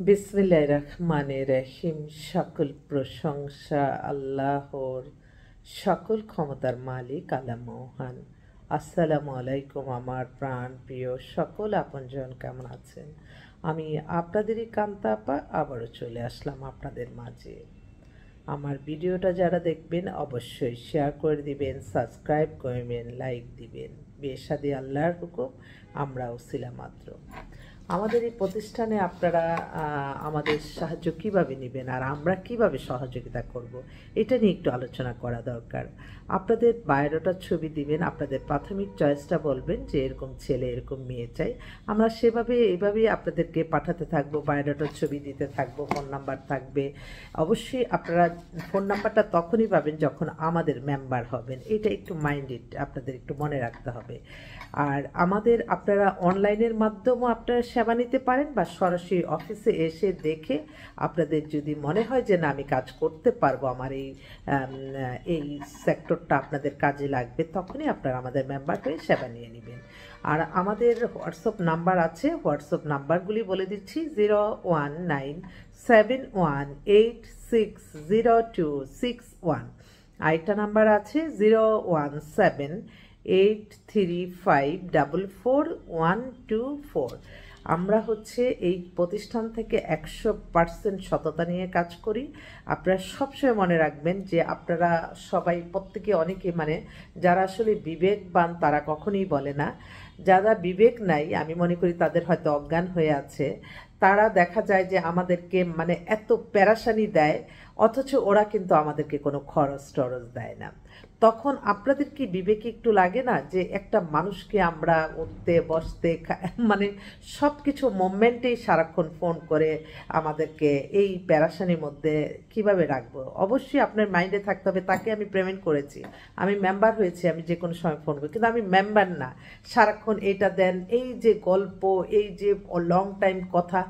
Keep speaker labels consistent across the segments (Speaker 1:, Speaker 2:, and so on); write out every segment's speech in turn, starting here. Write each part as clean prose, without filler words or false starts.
Speaker 1: বিসমিল্লাহির রহমানির রহিম। সকল প্রশংসা আল্লাহর, সকল ক্ষমতার মালিক আল্লাহ মহান। আসসালামু আলাইকুম আমার প্রাণ প্রিয় সকল আপনজন, কেমন আছেন? আমি আপনাদেরই কান্তা আপা আবারও চলে আসলাম আপনাদের মাঝে। আমার ভিডিওটা যারা দেখবেন অবশ্যই শেয়ার করে দিবেন, সাবস্ক্রাইব করবেন, লাইক দিবেন। বেশাদি আল্লাহর হুকুম, আমরা ওসিলা মাত্র। আমাদের এই প্রতিষ্ঠানে আপনারা আমাদের সাহায্য কিভাবে নেবেন আর আমরা কিভাবে সহযোগিতা করব, এটা নিয়ে একটু আলোচনা করা দরকার। আপনাদের বায়োডাটার ছবি দিবেন, আপনাদের প্রাথমিক চয়েসটা বলবেন যে এরকম ছেলে এরকম মেয়ে চাই। আমরা এইভাবেই আপনাদেরকে পাঠাতে থাকবো, বায়োডাটার ছবি দিতে থাকবো, ফোন নাম্বার থাকবে। অবশ্যই আপনারা ফোন নাম্বারটা তখনই পাবেন যখন আমাদের মেম্বার হবেন, এটা একটু মাইন্ডেড আপনাদের একটু মনে রাখতে হবে। আর আপনারা অনলাইনের মাধ্যমেও আপনারা সেবা নিতে পারেন বা সরাসরি অফিসে এসে দেখে আপনাদের যদি মনে হয় যে না আমি কাজ করতে পারবো, আমার এই সেক্টরটা আপনাদের কাজে লাগবে, তখনই আপনারা আমাদের মেম্বার হয়ে সেবা নিয়ে নেবেন। আর আমাদের হোয়াটসঅ্যাপ নাম্বার আছে, হোয়াটসঅ্যাপ নাম্বারগুলি বলে দিচ্ছি: 01971860261। আরেকটা নাম্বার আছে 01783544124। আমরা এই প্রতিষ্ঠান থেকে 100% সততা নিয়ে কাজ করি। আপনারা সবসময় মনে রাখবেন যে আপনারা সবাই প্রত্যেকে অনেকে যারা আসলে বিবেকবান তারা কখনোই বলে না। যারা বিবেক নাই আমি মনে করি তাদের হয়তো অজ্ঞান হয়ে আছে। তারা দেখা যায় যে আমাদেরকে এত প্যারাশানি দেয়, অথচ ওরা কিন্তু আমাদেরকে কোনো খরচ টরচ দেয় না। তখন আপনাদের কি বিবেকে একটু লাগে না যে একটা মানুষকে আমরা উঠতে বসতে সব কিছু মোমেন্টেই সারাক্ষণ ফোন করে আমাদেরকে এই প্যারাশানির মধ্যে কিভাবে রাখবো? অবশ্যই আপনার মাইন্ডে থাকতে হবে তাকে আমি পেমেন্ট করেছি, আমি মেম্বার হয়েছি, আমি যে কোনো সময় ফোন করি, কিন্তু আমি মেম্বার না। সারাক্ষণ এটা দেন, এই যে গল্প, এই যে লং টাইম কথা,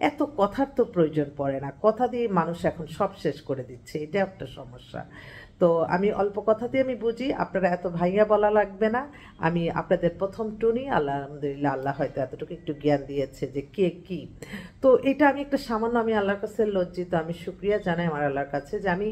Speaker 1: এত কথার তো প্রয়োজন পড়ে না। কথা দিয়ে মানুষ এখন সব শেষ করে দিচ্ছে, এটা একটা সমস্যা। তো আমি অল্প কথাতে আমি বুঝি, আপনারা এত ভাইয়া বলা লাগবে না। আমি আপনাদের প্রথম টুনি, আলহামদুলিল্লাহ আল্লাহ হয়তো এতটুকু একটু জ্ঞান দিয়েছে যে কে কি। তো এটা আমি একটা সামান্য, আমি আল্লাহর কাছে লজ্জিত, আমি শুকরিয়া জানাই আমার আল্লাহর কাছে যে আমি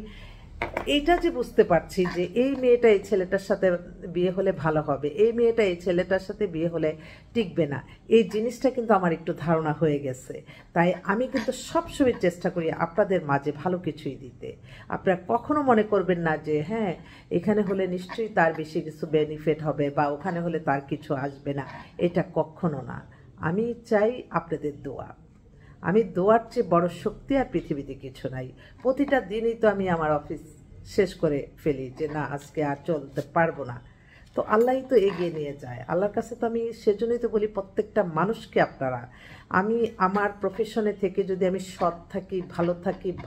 Speaker 1: এইটা যে বুঝতে পারছি যে এই মেয়েটা এই ছেলেটার সাথে বিয়ে হলে ভালো হবে, এই মেয়েটা এই ছেলেটার সাথে বিয়ে হলে টিকবে না, এই জিনিসটা কিন্তু আমার একটু ধারণা হয়ে গেছে। তাই আমি কিন্তু সবসময় চেষ্টা করি আপনাদের মাঝে ভালো কিছুই দিতে। আপনারা কখনো মনে করবেন না যে হ্যাঁ এখানে হলে নিশ্চয়ই তার বেশি কিছু বেনিফিট হবে বা ওখানে হলে তার কিছু আসবে না, এটা কখনো না। আমি চাই আপনাদের দোয়া। আমি দোয়ার চেয়ে বড় শক্তি আর পৃথিবীতে কিছু নাই। প্রতিটা দিনই তো আমি আমার অফিস শেষ করে ফেলি যে না আজকে আর চলতে পারবো না, তো আল্লাহই তো এগিয়ে নিয়ে যায়। আল্লাহর কাছে তো আমি সেজন্যই তো বলি প্রত্যেকটা মানুষকে আপনারা, আমি আমার প্রফেশনে থেকে যদি আমি সৎ থাকি,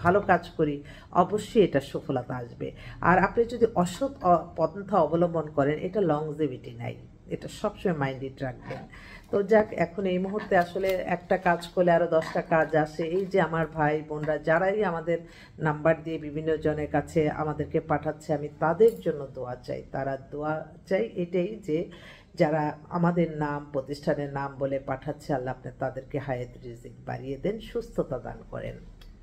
Speaker 1: ভালো কাজ করি, অবশ্যই এটা সফলতা আসবে। আর আপনি যদি অসৎ পন্থা অবলম্বন করেন, এটা লংজিভিটি নাই, এটা সবসময় মাইন্ডেড রাখবেন। তো যাক, এখন এই মুহূর্তে আসলে একটা কাজ করলে আরও 10টা কাজ আসে। এই যে আমার ভাই বোনরা যারাই আমাদের নাম্বার দিয়ে বিভিন্ন জনের কাছে আমাদেরকে পাঠাচ্ছে, আমি তাদের জন্য দোয়া চাই। তারা দোয়া চাই এটাই যে যারা আমাদের নাম প্রতিষ্ঠানের নাম বলে পাঠাচ্ছে, আল্লাহ আপনি তাদেরকে হায়াত রিজিক বাড়িয়ে দেন, সুস্থতা দান করেন,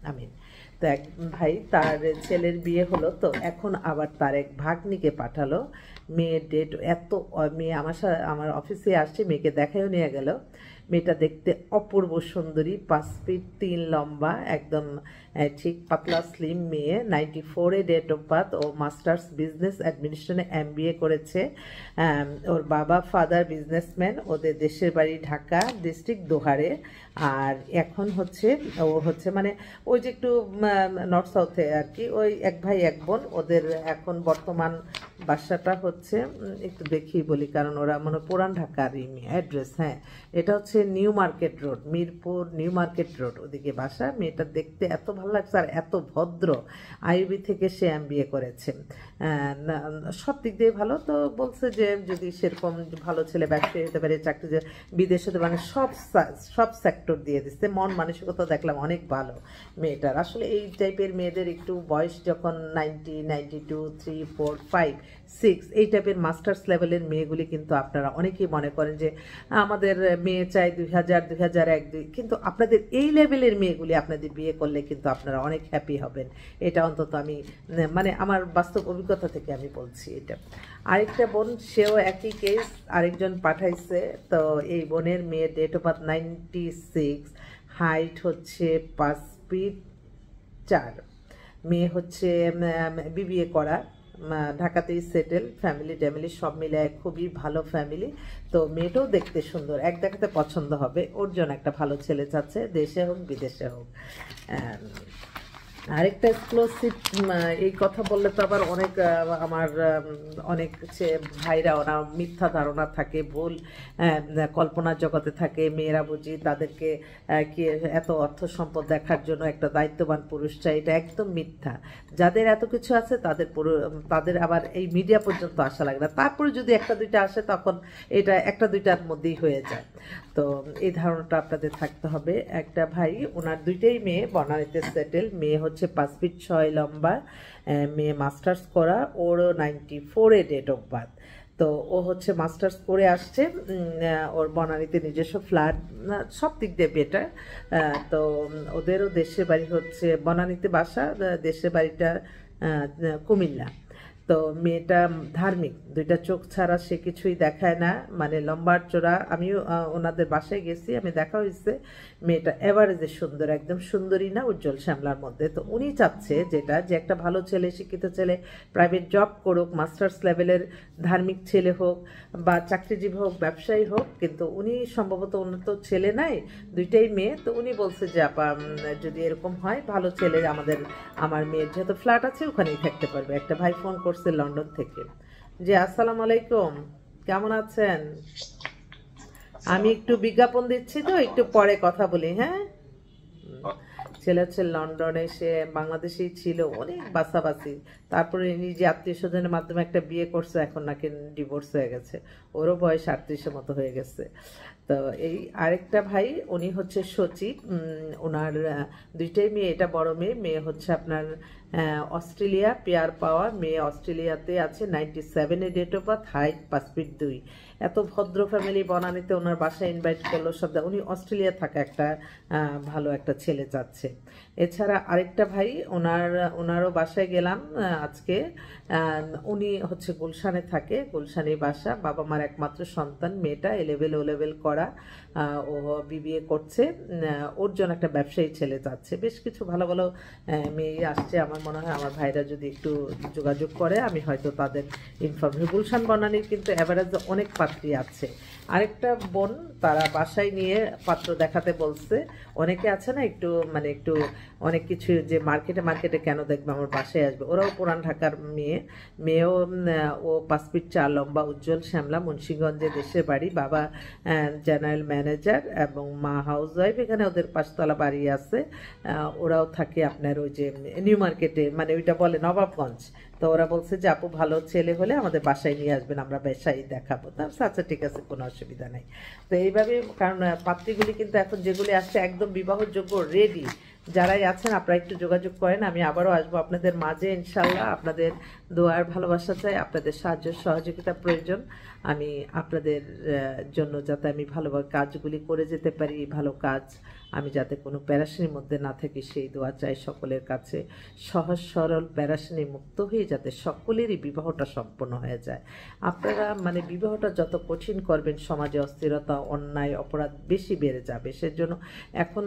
Speaker 1: আমিন। তো এক ভাই তার ছেলের বিয়ে হলো, তো এখন আবার তার এক ভাগ্নিকে পাঠালো। মেয়ের ডেট মেয়ে আমার অফিসে আসছে, মেয়েকে দেখাও নিয়ে গেল। মেয়েটা দেখতে অপূর্ব সুন্দরী, 5 ফিট 3 লম্বা, একদম ঠিক পাতলা স্লিম মেয়ে, 94-এ ডেট অফ বার্থ। ও মাস্টার্স বিজনেস অ্যাডমিনিস্ট্রেশনে MBA করেছে। ওর বাবা ফাদার বিজনেসম্যান, ওদের দেশের বাড়ি ঢাকা ডিস্ট্রিক্ট দোহারে। আর এখন ও ওই যে একটু নর্থ সাউথে আর কি, ওই এক ভাই এক বোন ওদের। এখন বর্তমান বাসাটা একটু দেখি বলি, কারণ ওরা পুরান ঢাকার অ্যাড্রেস। হ্যাঁ, এটা new market road, Mirpur new market road, ওদিকে বাসা। মেয়েটা দেখতে এত ভালো লাগছে আর এত ভদ্র। IUB থেকে সে MBA করেছে, সব দিক দিয়ে ভালো। তো বলছে যে যদি সেরকম ভালো ছেলে ব্যবসায়ী হতে পারে, চাকরি বিদেশ হতে পারে, সব সেক্টর দিয়ে দিচ্ছে। মন মানসিকতা দেখলাম অনেক ভালো মেয়েটার। আসলে এই টাইপের মেয়েদের একটু বয়স যখন 90, 92, 3, 4, 5, 6 এই টাইপের মাস্টার্স লেভেলের মেয়েগুলি কিন্তু আপনারা অনেকেই মনে করেন যে আমাদের মেয়ে চাই 2000, 2001, 2, কিন্তু আপনাদের এই লেভেলের মেয়েগুলি আপনাদের বিয়ে করলে কিন্তু আপনারা অনেক হ্যাপি হবেন। এটা অন্তত আমি মানে আমার বাস্তব অভিজ্ঞতা থেকে আমি বলছি এটা। আরেকটা বোন, সেও একই কেস, আরেকজন পাঠাইছে। তো এই বোনের মেয়ের ডেট অফ বার্থ 96, হাইট হচ্ছে 5 ফিট 4, মেয়ে হচ্ছে বিবিএ করা, ঢাকাতেই সেটেল, ফ্যামিলি ট্যামিলি সব মিলে খুবই ভালো ফ্যামিলি। তো মেয়েটাও দেখতে সুন্দর, এক দেখাতে পছন্দ হবে। ওর জন্য একটা ভালো ছেলে চাচ্ছে, দেশে হোক বিদেশে হোক। আরেকটা এক্সক্লুসিভ, এই কথা বললে তো আবার অনেক আমার অনেক ভাইরা ওরা মিথ্যা ধারণা থাকে, ভুল কল্পনার জগতে থাকে। মেয়েরা বুঝি তাদেরকে কি এত অর্থ সম্পদ দেখার জন্য একটা দায়িত্ববান পুরুষ চাই, এটা একদম মিথ্যা। যাদের এত কিছু আছে তাদের আবার এই মিডিয়া পর্যন্ত আসা লাগে না। তারপরে যদি একটা দুইটা আসে তখন এটা একটা দুইটার মধ্যেই হয়ে যায়। তো এই ধারণাটা আপনাদের থাকতে হবে। একটা ভাই, ওনার দুইটাই মেয়ে বনানীতে সেটেল, মেয়ে হচ্ছে 5 ফিট 6 লম্বা, মেয়ে মাস্টার্স করা, ওরও 94 ডেট অফ বার্থ। তো ও হচ্ছে মাস্টার্স করে আসছে, ওর বনানীতে নিজস্ব ফ্ল্যাট, সব দিক দিয়ে বেটার। তো ওদেরও দেশের বাড়ি হচ্ছে বনানীতে বাসা, দেশের বাড়িটা কুমিল্লা। তো মেয়েটা ধার্মিক, দুইটা চোখ ছাড়া সে কিছুই দেখায় না, মানে লম্বার চোরা। আমিও ওনাদের বাসায় গেছি, আমি দেখা হয়েছে। মেয়েটা এভারেজে সুন্দর, একদম সুন্দরী না, উজ্জ্বল শ্যামলার মধ্যে। তো উনি চাচ্ছে যেটা, যে একটা ভালো ছেলে, শিক্ষিত ছেলে, প্রাইভেট জব করুক, মাস্টার্স লেভেলের ধার্মিক ছেলে হোক, বা চাকরিজীবী হোক, ব্যবসায়ী হোক। কিন্তু উনি সম্ভবত, ওনার তো ছেলে নাই, দুইটাই মেয়ে। তো উনি বলছে যে আপা যদি এরকম হয় ভালো ছেলে, আমার মেয়ের যেহেতু ফ্ল্যাট আছে ওখানেই থাকতে পারবে। একটা ভাই ফোন করছে লন্ডন থেকে। জি আসসালামু আলাইকুম, কেমন আছেন? আমি একটু বিজ্ঞাপন দিচ্ছি, তো একটু পরে কথা বলি। হ্যাঁ, ছেলে হচ্ছে লন্ডনে, সে বাংলাদেশেই ছিল, অনেক বাসাবাসি, তারপরে নিজে আত্মীয় স্বজনের মাধ্যমে একটা বিয়ে করছে, এখন নাকি ডিভোর্স হয়ে গেছে, ওরও বয়স 38-এর মতো হয়ে গেছে। তো এই আরেকটা ভাই, উনি হচ্ছে সচিব, ওনার দুইটাই মেয়ে, এটা বড় মেয়ে, মেয়ে হচ্ছে আপনার অস্ট্রেলিয়া পেয়ার পাওয়া, মেয়ে অস্ট্রেলিয়াতে আছে, 97 date of birth, height 5 feet 2। এত ভদ্র ফ্যামিলি, বনানীতে ওনার বাসায় ইনভাইট করলো সব। উনি অস্ট্রেলিয়া থাকা একটা ভালো একটা ছেলে চাচ্ছে। এছাড়া আরেকটা ভাই, ওনারও বাসায় গেলাম আজকে। উনি হচ্ছে গুলশানে থাকে, গুলশানে বাসা, বাবা মার একমাত্র সন্তান, মেয়েটা এ লেভেল করা, ও বিবিএ করছে। ওর জন্য একটা ব্যবসায়ী ছেলে চাচ্ছে। বেশ কিছু ভালো ভালো মেয়ে আসছে। আমার মনে হয় আমার ভাইরা যদি একটু যোগাযোগ করে, আমি হয়তো তাদের ইনফরমেশন, গুলশান বনানীর কিন্তু অ্যাভারেজ অনেক পাত্রী আছে। আরেকটা বোন, তারা বাসায় নিয়ে পাত্র দেখাতে বলছে। অনেকে আছে না একটু মানে একটু অনেক কিছু, যে মার্কেটে কেন দেখবে, আমার বাসায় আসবে। ওরাও পুরান ঢাকার মেয়েও, ও 5 ফিট 4 লম্বা, উজ্জ্বল শ্যামলা, মুন্সিগঞ্জে দেশের বাড়ি, বাবা জেনারেল ম্যানেজার এবং মা হাউস ওয়াইফ। এখানে ওদের 5 তলা বাড়ি আছে। ওরাও থাকে আপনার ওই যে নিউ মার্কেটে, মানে ওইটা বলে নবাবগঞ্জ। তো ওরা বলছে যে আপু ভালো ছেলে হলে আমাদের বাসায় নিয়ে আসবেন, আমরা বাসায় দেখাবো। আচ্ছা ঠিক আছে, কোনো অসুবিধা নেই। তো এইভাবে, কারণ পাত্রীগুলি কিন্তু এখন যেগুলি আসছে একদম বিবাহযোগ্য, রেডি। যারাই আছেন আপনারা একটু যোগাযোগ করেন। আমি আবারও আসবো আপনাদের মাঝে ইনশাল্লাহ। আপনাদের দোয়ার ভালোবাসা চাই, আপনাদের সাহায্য সহযোগিতা প্রয়োজন। আমি আপনাদের জন্য যাতে আমি ভালোভাবে কাজগুলি করে যেতে পারি, ভালো কাজ, আমি যাতে কোনো প্যারাশানির মধ্যে না থাকি, সেই দোয়া চাই সকলের কাছে। সহজ সরল প্যারাশানি মুক্ত হয়ে যাতে সকলেরই বিবাহটা সম্পন্ন হয়ে যায়। আপনারা মানে বিবাহটা যত কঠিন করবেন, সমাজে অস্থিরতা, অন্যায়, অপরাধ বেশি বেড়ে যাবে। সেজন্য এখন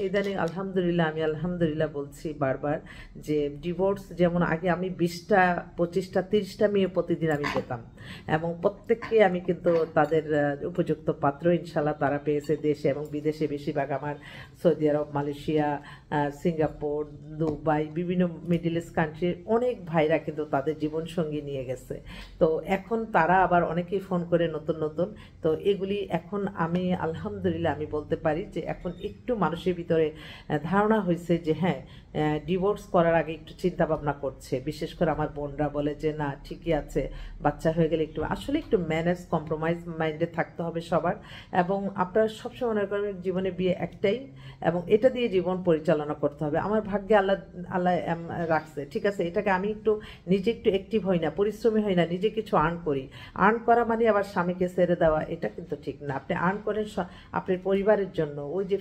Speaker 1: ইদানিং আলহামদুলিল্লাহ, আমি আলহামদুলিল্লাহ বলছি বারবার, যে ডিভোর্স যেমন আগে আমি 20টা 25টা 30টা মেয়ে প্রতিদিন আমি পেতাম, এবং প্রত্যেককে আমি কিন্তু তাদের উপযুক্ত পাত্র ইনশাল্লাহ তারা পেয়েছে। দেশে এবং বিদেশে, বেশিরভাগ আমার সৌদি আরব, মালয়েশিয়া, সিঙ্গাপুর, দুবাই, বিভিন্ন মিডল ইস্ট কান্ট্রির অনেক ভাইরা কিন্তু তাদের জীবনসঙ্গী নিয়ে গেছে। তো এখন তারা আবার অনেকেই ফোন করে নতুন নতুন। তো এগুলি এখন আমি আলহামদুলিল্লাহ আমি বলতে পারি যে এখন একটু মানুষের ভিতরে ধারণা হয়েছে যে হ্যাঁ ডিভোর্স করার আগে একটু চিন্তা ভাবনা করছে। বিশেষ করে আমার বোনরা বলে যে না ঠিকই আছে, বাচ্চা হয়ে গেলে একটু আসলে একটু ম্যানেজ কম্প্রোমাইজ মাইন্ডে থাকতে হবে সবার। এবং আপনারা সবসময় মনে করবেন জীবনে বিয়ে একটাই এবং এটা দিয়ে জীবন পরিচালনা করতে হবে। আমার ভাগ্যে আল্লাহ আল্লাহ রাখছে, ঠিক আছে, এটাকে আমি একটু নিজে একটু অ্যাক্টিভ হই না, পরিশ্রমী হই না, নিজে কিছু আর্ন করি। আর্ন করা মানে আবার স্বামীকে ছেড়ে দেওয়া, এটা কিন্তু ঠিক না। আপনি আর্ন করেন আপনার পরিবারের জন্য। ওই যে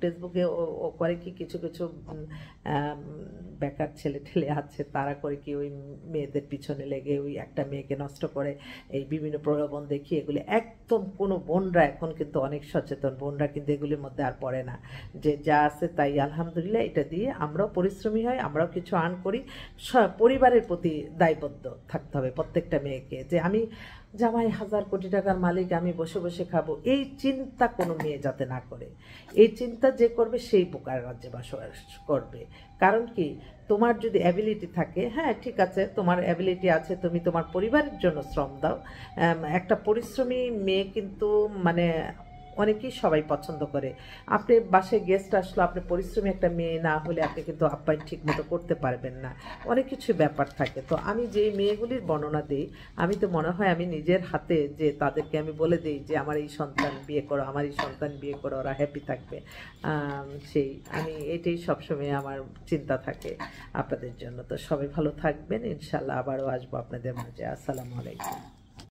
Speaker 1: টেসবুকে ও করে কি কিছু কিছু বেকার ছেলে ঠেলে আছে, তারা করে কি ওই মেয়েদের পিছনে লেগে ওই একটা মেয়েকে নষ্ট করে এই বিভিন্ন প্রলোভন দেখিয়ে এগুলি একদম কোনো বোনরা এখন কিন্তু অনেক সচেতন, বোনরা কিন্তু এগুলির মধ্যে আর পড়ে না। যে যা আছে তাই আলহামদুলিল্লাহ, এটা দিয়ে আমরাও পরিশ্রমী হয়, আমরাও কিছু আর্ন করি। পরিবারের প্রতি দায়বদ্ধ থাকতে হবে প্রত্যেকটা মেয়েকে, যে আমি জামাই 1000 কোটি টাকার মালিক, আমি বসে বসে খাবো, এই চিন্তা কোনো মেয়ে যাতে না করে। এই চিন্তা যে করবে সেই বোকার রাজ্যে বসবাস করবে। কারণ কি, তোমার যদি অ্যাবিলিটি থাকে, হ্যাঁ ঠিক আছে, তোমার অ্যাবিলিটি আছে, তুমি তোমার পরিবারের জন্য শ্রম দাও। একটা পরিশ্রমী মেয়ে কিন্তু মানে অনেকেই সবাই পছন্দ করে। আপনি বাসায় গেস্ট আসলো, আপনি পরিশ্রমী একটা মেয়ে না হলে আপনি কিন্তু আপ্যায়ন ঠিক মতো করতে পারবেন না, অনেক কিছু ব্যাপার থাকে। তো আমি যে মেয়েগুলির বর্ণনা দিই, আমি তো মনে হয় আমি নিজের হাতে যে তাদেরকে আমি বলে দিই যে আমার এই সন্তান বিয়ে করো, আমার এই সন্তান বিয়ে করো, ওরা হ্যাপি থাকবে। সেই আমি এটাই সবসময় আমার চিন্তা থাকে আপনাদের জন্য। তো সবাই ভালো থাকবেন, ইনশাল্লাহ আবারও আসবো আপনাদের মাঝে। আসসালামু আলাইকুম।